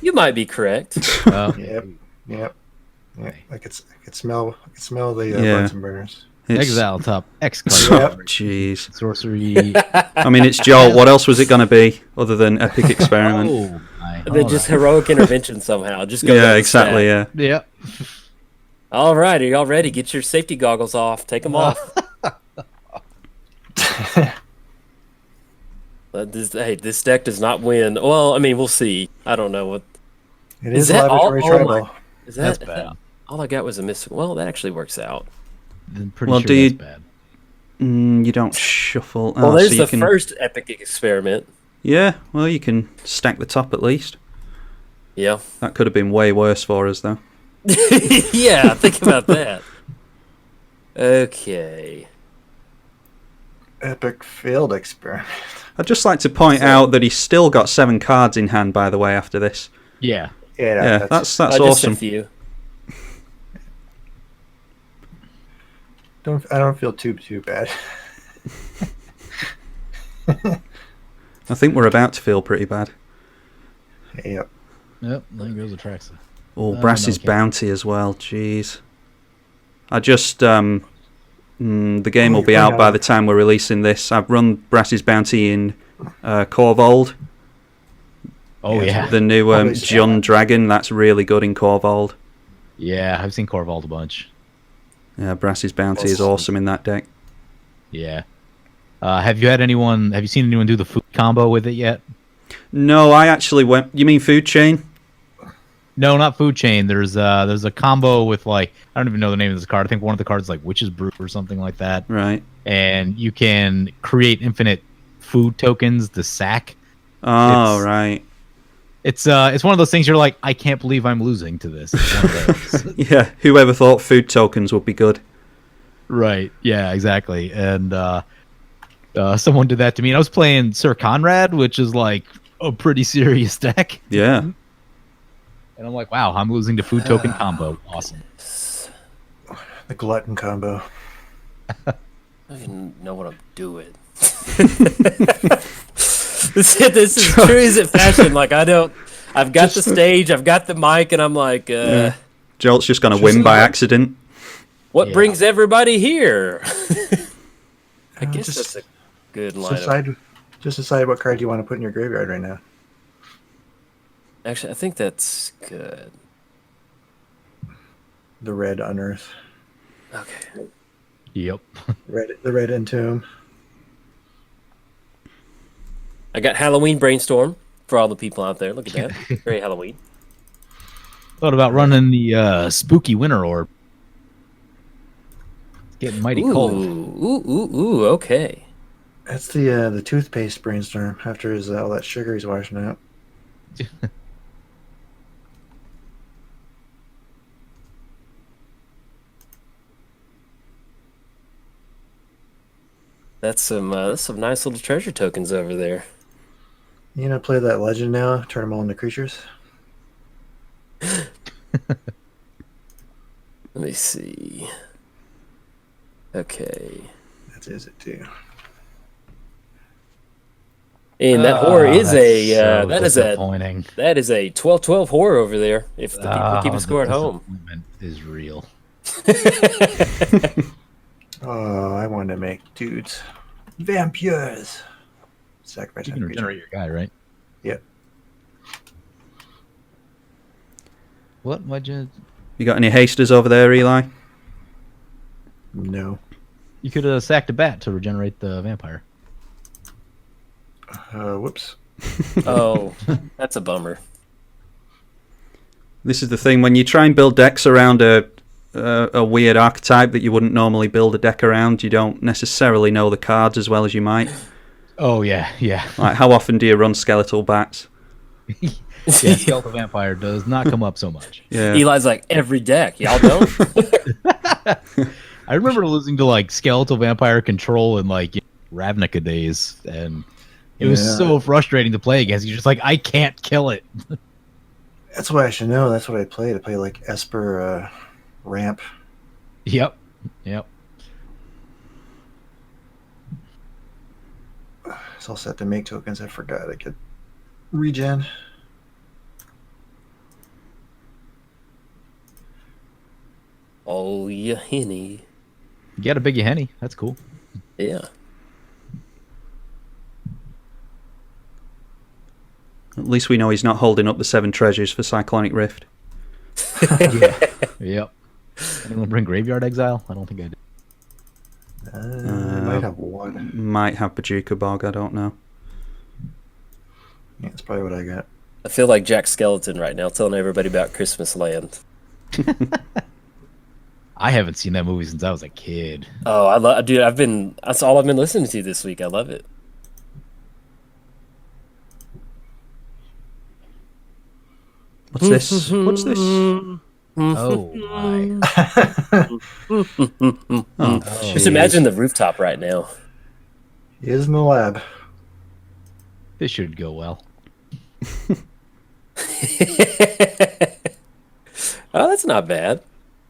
You might be correct. Yep. I could smell the Bunsen burners. Exile top X card. Jeez. Sorcery. I mean, it's Joel. What else was it going to be other than Epic Experiment? They're just heroic intervention somehow. Just go. Yeah, exactly. Yeah. All right, are y'all ready? Get your safety goggles off. Take them off. This deck does not win. Well, I mean, we'll see. I don't know what. It is Laboratory Tribal. That's bad. All I got was a mystical. Well, that actually works out. I'm pretty sure that's bad. You don't shuffle. Well, there's the first Epic Experiment. Yeah, well, you can stack the top at least. Yeah. That could have been way worse for us, though. Yeah, think about that. Okay. Epic Field Experiment. I'd just like to point out that he's still got 7 cards in hand, by the way, after this. Yeah. Yeah, that's awesome. You. I don't feel too bad. I think we're about to feel pretty bad. Yep. There goes Atraxa. Oh, Brass's Bounty as well. Jeez. I just the game will be out by the time we're releasing this. I've run Brass's Bounty in Corvold. Oh yeah. The new Jund Dragon. That's really good in Corvold. Yeah, I've seen Corvold a bunch. Yeah, Brass's Bounty is awesome in that deck. Yeah. Have you seen anyone do the food combo with it yet? No, I actually went. You mean Food Chain? No, not Food Chain. There's a combo with, like, I don't even know the name of this card. I think one of the cards is like Witch's Brew or something like that. Right. And you can create infinite food tokens to sack Oh, right. It's one of those things you're like, I can't believe I'm losing to this. It's one of those. Yeah, whoever thought food tokens would be good? Right. Yeah, exactly. And someone did that to me. And I was playing Sir Conrad, which is like a pretty serious deck. Yeah. And I'm like, wow, I'm losing to food token combo. Awesome. The glutton combo. I don't even know what I'm doing. This is true as it fashion. Like I've got the stage, I've got the mic, and I'm like, Jolt's just gonna win by accident. What brings everybody here? I guess that's a good line. Just decide what card you want to put in your graveyard right now. Actually, I think that's good. The red unearth. Okay. Yep. The red entomb. I got Halloween Brainstorm for all the people out there. Look at that. Very Halloween. Thought about running the spooky winter orb. It's getting mighty cold. Ooh, okay. That's the toothpaste brainstorm after all that sugar he's washing out. That's some nice little treasure tokens over there. You gonna play that legend now? Turn them all into creatures? Let me see. Okay. That is it too. And that horror is so that is a 12-12 horror over there. If the people keep a score at home, is real. Oh, I want to make dudes vampires. Sacrifice. You can regenerate your guy, right? Yep. What? Why'd you? You got any hasters over there, Eli? No. You could have sacked a bat to regenerate the vampire. Whoops. Oh, that's a bummer. This is the thing, when you try and build decks around a weird archetype that you wouldn't normally build a deck around, you don't necessarily know the cards as well as you might. Oh, yeah. Like, how often do you run skeletal bats? Yeah, skeletal vampire does not come up so much. Yeah. Eli's like, every deck. Y'all don't? I remember losing to, like, skeletal vampire control in, like, Ravnica days, and it was so frustrating to play against. You're just like, I can't kill it. That's what I should know. That's what I played. I played, like, Esper Ramp. Yep. It's all set to make tokens. I forgot I could regen. Oh, yeah, Henny. You got a big Henny. That's cool. Yeah. At least we know he's not holding up the 7 treasures for Cyclonic Rift. Yep. Anyone bring Graveyard Exile? I don't think I did. Might have one. Might have Bajuka Bog, I don't know. Yeah, that's probably what I got. I feel like Jack Skeleton right now, telling everybody about Christmas Land. I haven't seen that movie since I was a kid. Oh, dude, that's all I've been listening to this week. I love it. What's this? What's this? Oh my! Just imagine the rooftop right now. He is in the lab. This should go well. Oh, that's not bad.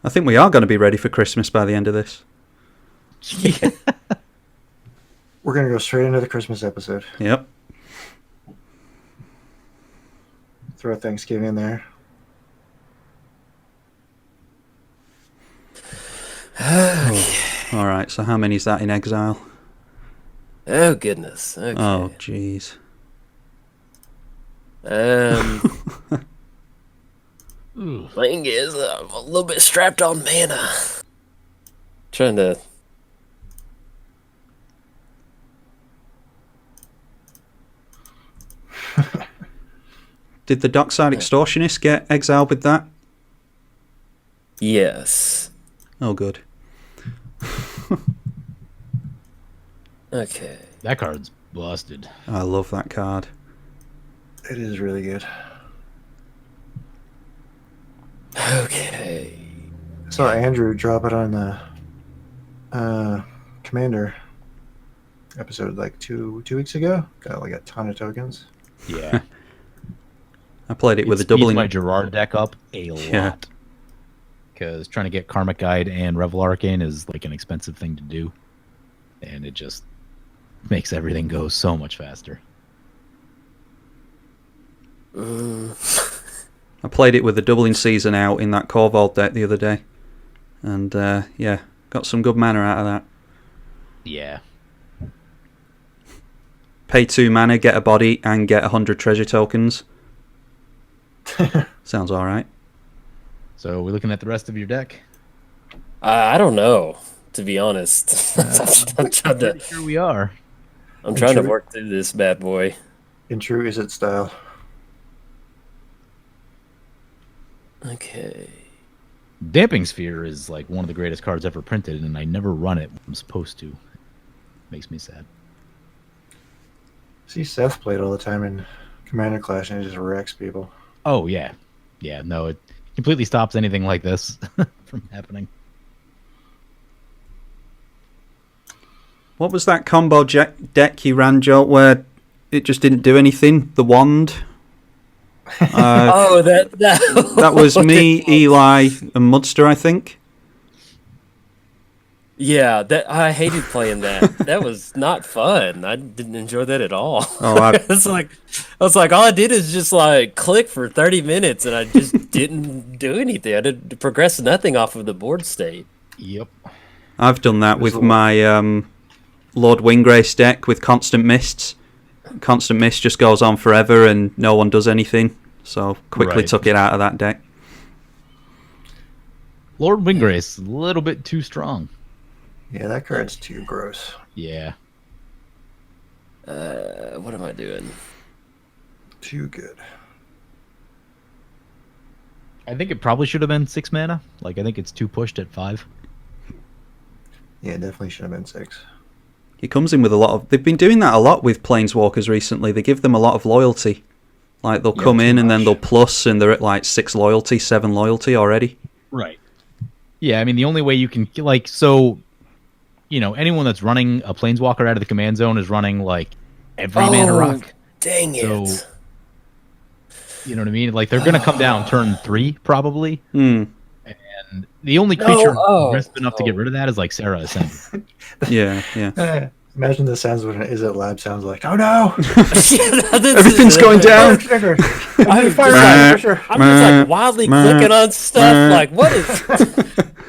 I think we are going to be ready for Christmas by the end of this. We're going to go straight into the Christmas episode. Yep. Throw Thanksgiving in there. All right, so how many is that in exile? Oh, goodness. Okay. Oh, jeez. Thing is, I'm a little bit strapped on mana. Trying to... Did the Dockside Extortionist get exiled with that? Yes. Oh, good. Okay. That card's busted. I love that card. It is really good. Okay. I saw Andrew drop it on the Commander episode like two weeks ago. Got like a ton of tokens. Yeah. I played it with a speeds doubling. my Gerard deck up a lot. Because trying to get Karmic Guide and Revel Arcane is like an expensive thing to do. And it just makes everything go so much faster. I played it with the doubling season out in that Core Vault deck the other day. And yeah, got some good mana out of that. Yeah. Pay 2 mana, get a body, and get 100 treasure tokens. Sounds alright. So we're looking at the rest of your deck? I don't know, to be honest. I'm trying to. Sure we are. I'm trying to work through this bad boy. In true Is It style. Okay. Damping Sphere is like one of the greatest cards ever printed, and I never run it when I'm supposed to. Makes me sad. See Seth played all the time in Commander Clash, and it just wrecks people. Oh, yeah. Yeah, no, it completely stops anything like this from happening. What was that combo deck you ran, Joe, where it just didn't do anything? The wand? That was me, Eli, and Mudster, I think. Yeah, I hated playing that. That was not fun. I didn't enjoy that at all. Oh, It's like I was like, all I did is just like click for 30 minutes, and I just didn't do anything. I didn't progress nothing off of the board state. Yep. I've done that with my Lord Winggrace deck with Constant Mists. Constant Mist just goes on forever, and no one does anything. So quickly took it out of that deck. Lord Winggrace, a little bit too strong. Yeah, that card's too gross. Yeah. What am I doing? Too good. I think it probably should have been 6 mana. Like, I think it's too pushed at 5. Yeah, definitely should have been 6. He comes in with a lot of... They've been doing that a lot with Planeswalkers recently. They give them a lot of loyalty. Like, they'll come in and then they'll plus, and they're at like 6 loyalty, 7 loyalty already. Right. Yeah, I mean, the only way you can... Like, so... You know, anyone that's running a Planeswalker out of the command zone is running, like, every mana rock. Dang it. So, you know what I mean? Like, they're going to come down turn 3, probably. And the only creature risk enough to get rid of that is, like, Sarah Ascendant. Yeah. Imagine the sounds of an Is It Lab sounds like. Oh, no! Everything's going down! I'm just like wildly clicking on stuff. Like, what is...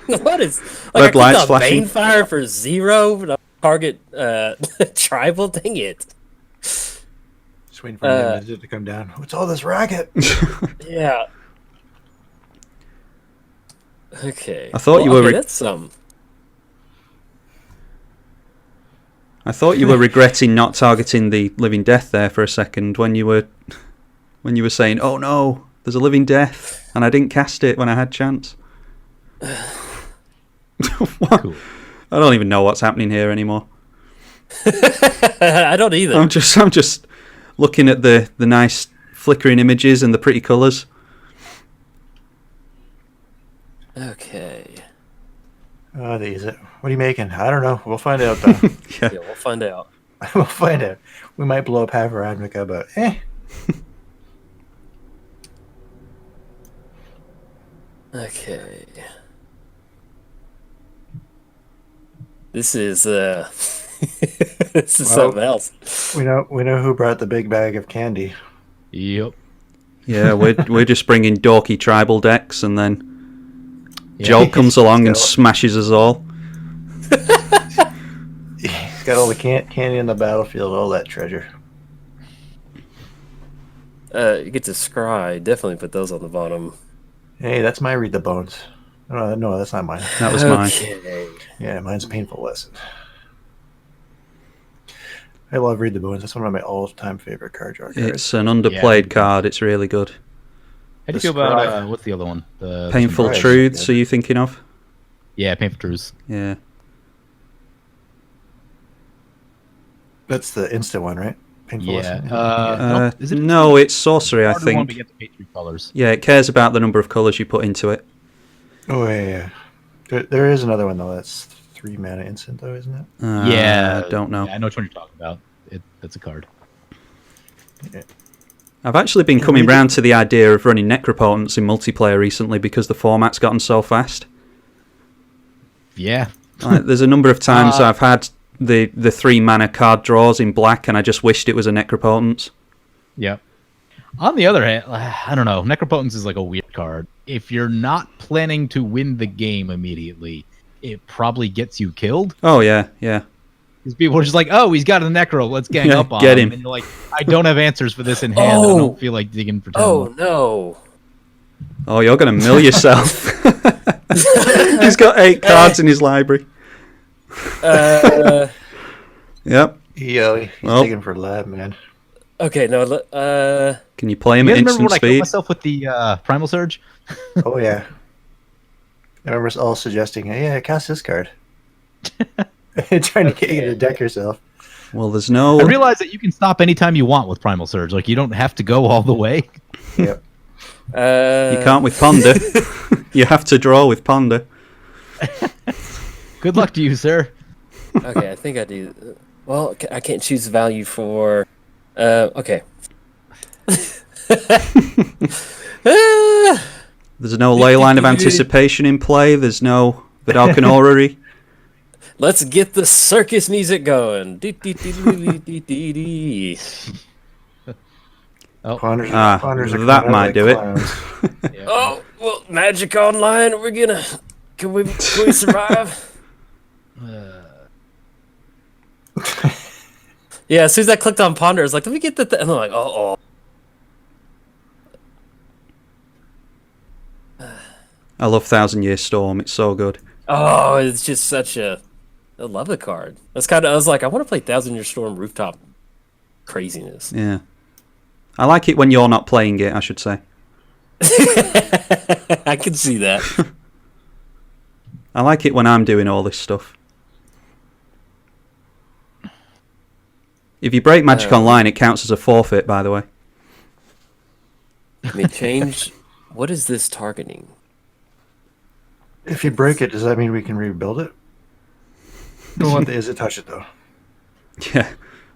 What is like? I clicked on Banefire for 0 target tribal. Dang it! Just waiting for the to come down. What's all this racket? Yeah. Okay. I thought you were. That's some. I thought you were regretting not targeting the Living Death there for a second when you were saying, "Oh no, there's a Living Death," and I didn't cast it when I had chance. Cool. I don't even know what's happening here anymore. I don't either. I'm just looking at the nice flickering images and the pretty colours. Okay. Oh, these. What are you making? I don't know. We'll find out, though. Yeah, we'll find out. We'll find out. We might blow up half our Admica, but Okay. This is this is something else. We know who brought the big bag of candy. Yep. Yeah, we're just bringing dorky tribal decks, and then Joel comes along and smashes us all. He's got all the candy in the battlefield, all that treasure. You get to scry. Definitely put those on the bottom. Hey, that's my Read the Bones. No, that's not mine. That was mine. Yeah, mine's a Painful Lesson. I love Read the Bones. That's one of my all-time favorite card draw cards. It's an underplayed card. It's really good. How do you feel about what's the other one? The Painful Truths. Are you thinking of? Yeah, Painful Truths. Yeah. That's the instant one, right? painful lesson. No, it's sorcery, I think. One, but you have to pay 3 colors. Yeah, it cares about the number of colors you put into it. Oh, yeah. There is another one, though. That's 3 mana instant, though, isn't it? I don't know. Yeah, I know which one you're talking about. That's a card. Yeah. I've actually been coming round to the idea of running Necropotents in multiplayer recently because the format's gotten so fast. Yeah. There's a number of times I've had the 3 mana card draws in black and I just wished it was a Necropotence. Yeah. On the other hand, I don't know. Necropotence is like a weird card. If you're not planning to win the game immediately, it probably gets you killed. Oh, yeah, yeah. Because people are just like, oh, he's got a Necro. Let's gang up on get him. him. And you're like, I don't have answers for this in hand. I don't feel like digging for 10 more. No. Oh, you're going to mill yourself. He's got 8 cards in his library. Yep. He's taking for lab, man. Okay, no. Can you play him at instant remember when speed? I killed myself with the Primal Surge? Oh, yeah. I remember us all suggesting, hey, cast this card. Trying to get you to deck yourself. Well, there's no... I realize that you can stop anytime you want with Primal Surge. Like, you don't have to go all the way. Yep. You can't with Ponder. You have to draw with Ponder. Good luck to you, sir. Okay, I think I do. Well, I can't choose value for... okay. There's no Leyline of Anticipation in play. There's no Vidalcan Orrery. Let's get the circus music going. Ponders that might do it. Oh, well, Magic Online, can we survive? Yeah, as soon as I clicked on Ponder, I was like, let me get the and I'm like, oh. I love Thousand Year Storm. It's so good. Oh, it's just such a... I love the card. I was like, I want to play Thousand Year Storm Rooftop craziness. Yeah. I like it when you're not playing it, I should say. I can see that. I like it when I'm doing all this stuff. If you break Magic Online, it counts as a forfeit, by the way. Let me change... What is this targeting? If you break it, does that mean we can rebuild it? Don't want the Is It Touch It, though. Yeah.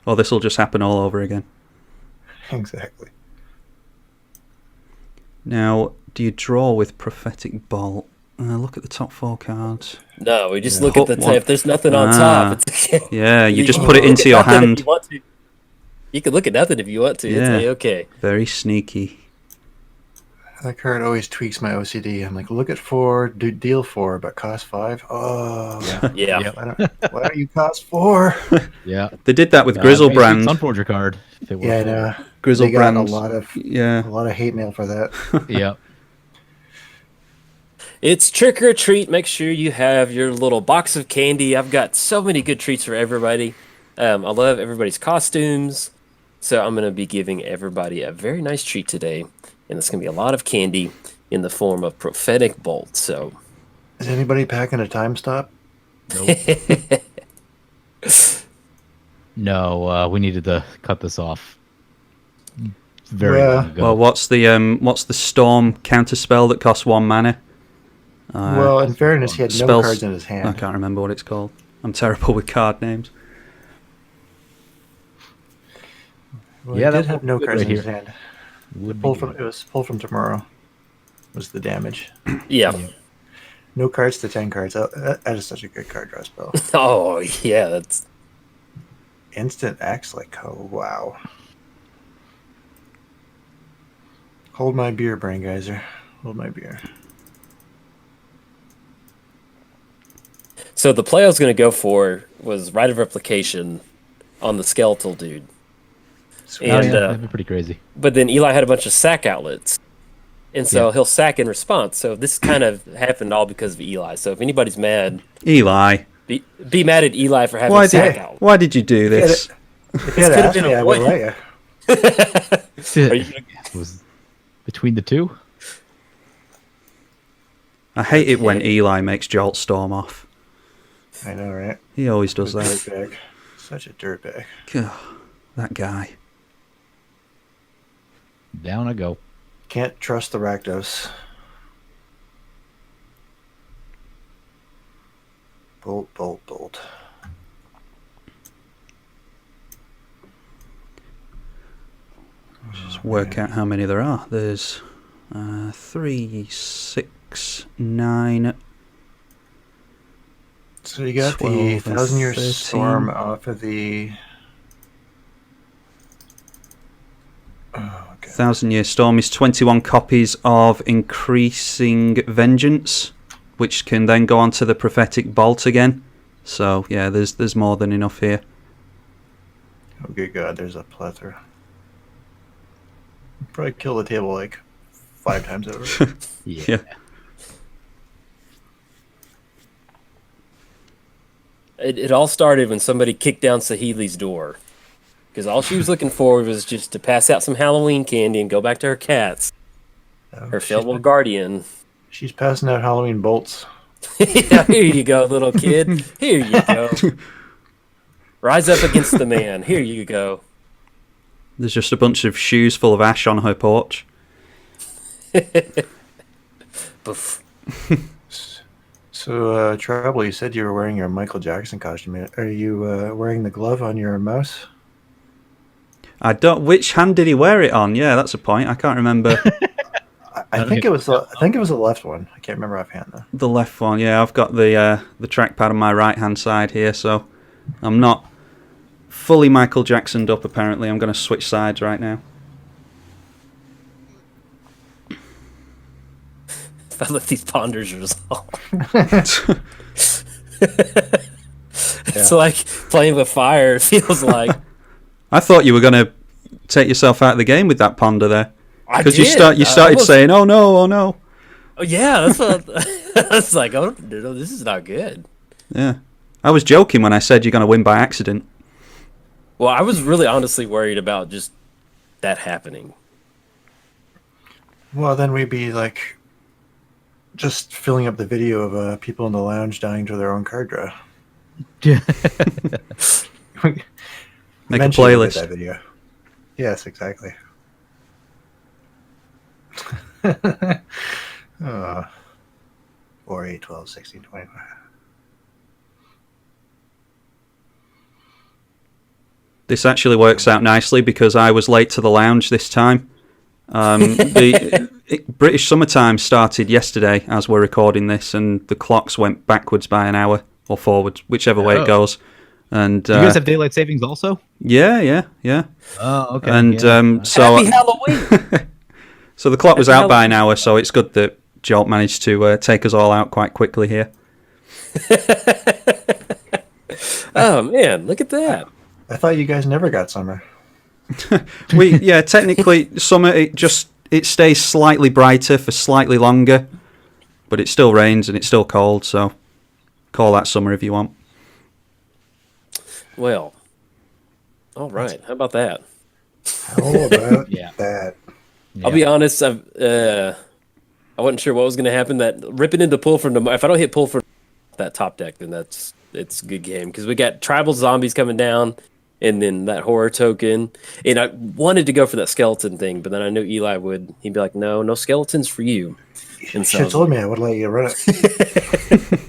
Or this will just happen all over again. Exactly. Now, do you draw with Prophetic Bolt? Look at the top 4 cards. No, we just look at the if there's nothing on top. It's okay. Yeah, you just put it into your hand. You can look at nothing if you want to. Yeah. It's okay. Very sneaky. That card always tweaks my OCD. I'm like, look at 4, deal 4, but cost 5. Oh, yeah. Why don't you cost 4? Yeah, they did that with Grizzlebrand. Sunforger card. Yeah, I know. Grizzlebrand. A lot of hate mail for that. Yeah. It's trick or treat. Make sure you have your little box of candy. I've got so many good treats for everybody. I love everybody's costumes, so I'm going to be giving everybody a very nice treat today. And it's going to be a lot of candy in the form of Prophetic Bolt. So, is anybody packing a time stop? Nope. No, we needed to cut this off. Very long ago. Well, what's the storm counterspell that costs 1 mana? Well, in fairness, he had no cards in his hand. I can't remember what it's called. I'm terrible with card names. Well, yeah, he did have no cards in his hand. It was pulled from tomorrow. Was the damage? Yeah. No cards to 10 cards. That is such a good card draw spell. Oh yeah, that's instant acts like wow. Hold my beer, Brain Geyser. Hold my beer. So the play I was going to go for was Rite of Replication on the skeletal dude. And that'd be pretty crazy. But then Eli had a bunch of sack outlets. And so he'll sack in response. So this kind of happened all because of Eli. So if anybody's mad... Eli. Be mad at Eli for having sack outlets. Why did you do this? If you had asked me, I would let you. Was between the two? I hate it when Eli makes Jolt Storm off. I know, right? He always does that. Dirtbag. Such a dirtbag. That guy. Down I go. Can't trust the Rakdos. Bolt, bolt, bolt. Just work out how many there are. There's 3, 6, 9. So you got the 1,000-Year Storm off of the... Oh, okay. 1,000-Year Storm is 21 copies of Increasing Vengeance, which can then go on to the Prophetic Bolt again. So, yeah, there's more than enough here. Oh, good God, there's a plethora. Probably kill the table like 5 times over. Yeah. It all started when somebody kicked down Sahili's door. Because all she was looking for was just to pass out some Halloween candy and go back to her cats. Her fellow guardian. She's passing out Halloween bolts. Yeah, here you go, little kid. Here you go. Rise up against the man. Here you go. There's just a bunch of shoes full of ash on her porch. Boof. So, Trouble, you said you were wearing your Michael Jackson costume. Are you wearing the glove on your mouse? I don't. Which hand did he wear it on? Yeah, that's a point. I can't remember. I think it was. I think it was the left one. I can't remember offhand though. The left one. Yeah, I've got the trackpad on my right hand side here, so I'm not fully Michael Jacksoned up. Apparently, I'm going to switch sides right now. If I let these ponders resolve. It's like playing with fire. It feels like. I thought you were going to take yourself out of the game with that ponder there. Because you started saying, "Oh no, oh no." Oh yeah, that's what I was like. Oh, no, this is not good. Yeah, I was joking when I said you're going to win by accident. Well, I was really honestly worried about just that happening. Well, then we'd be like just filling up the video of people in the lounge dying to their own card draw. Make a playlist. That video. Yes, exactly. 4, 8, 12, 16, 25. This actually works out nicely because I was late to the lounge this time. The British summertime started yesterday as we're recording this, and the clocks went backwards by an hour or forwards, whichever way it goes. And you guys have daylight savings also? Yeah. Oh, okay. And so Happy Halloween. So the clock was out by an hour, so it's good that Jolt managed to take us all out quite quickly here. Oh man, look at that! I thought you guys never got summer. Technically summer it stays slightly brighter for slightly longer, but it still rains and it's still cold, so call that summer if you want. Well, all right. How about that? How about that? I'll be honest. I wasn't sure what was going to happen. That ripping into pull from the if I don't hit pull from that top deck, then it's a good game because we got tribal zombies coming down, and then that horror token. And I wanted to go for that skeleton thing, but then I knew Eli would. He'd be like, "No skeletons for you." You should have told me. I would let you run it.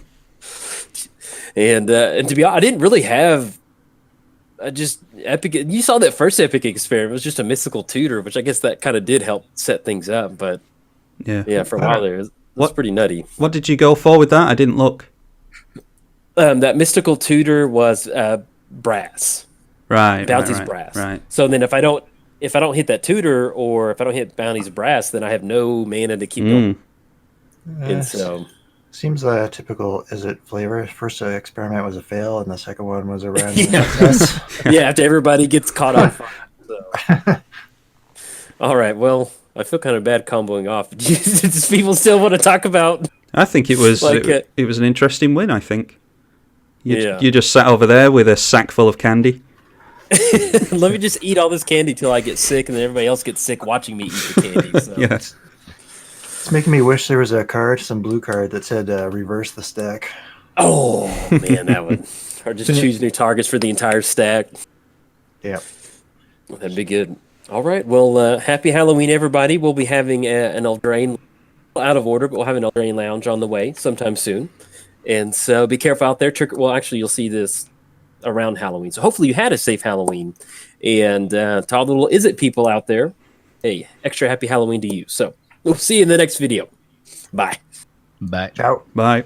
And to be honest, I didn't really have. Just epic. You saw that first epic experiment. It was just a mystical tutor, which I guess that kind of did help set things up. But yeah, for a while there, it was pretty nutty. What did you go for with that? I didn't look. That mystical tutor was brass. Right. Bounty's brass. Right. So then if I don't hit that tutor or if I don't hit Bounty's brass, then I have no mana to keep going. And so. Seems typical. Is it flavor? First experiment was a fail, and the second one was a random success. Yeah, after everybody gets caught on fire. So. All right. Well, I feel kind of bad comboing off. Does people still want to talk about? I think it was it was an interesting win. I think. You just sat over there with a sack full of candy. Let me just eat all this candy till I get sick, and then everybody else gets sick watching me eat the candy. So. Yeah. It's making me wish there was a card, some blue card that said reverse the stack. Oh, man, that would. Or just choose new targets for the entire stack. Yeah. That'd be good. All right. Well, happy Halloween, everybody. We'll be having an Eldraine, out of order, but we'll have an Eldraine Lounge on the way sometime soon. And so be careful out there. Well, actually, you'll see this around Halloween. So hopefully you had a safe Halloween. And to all the little Is It people out there, hey, extra happy Halloween to you. So we'll see you in the next video. Bye. Bye. Ciao. Bye.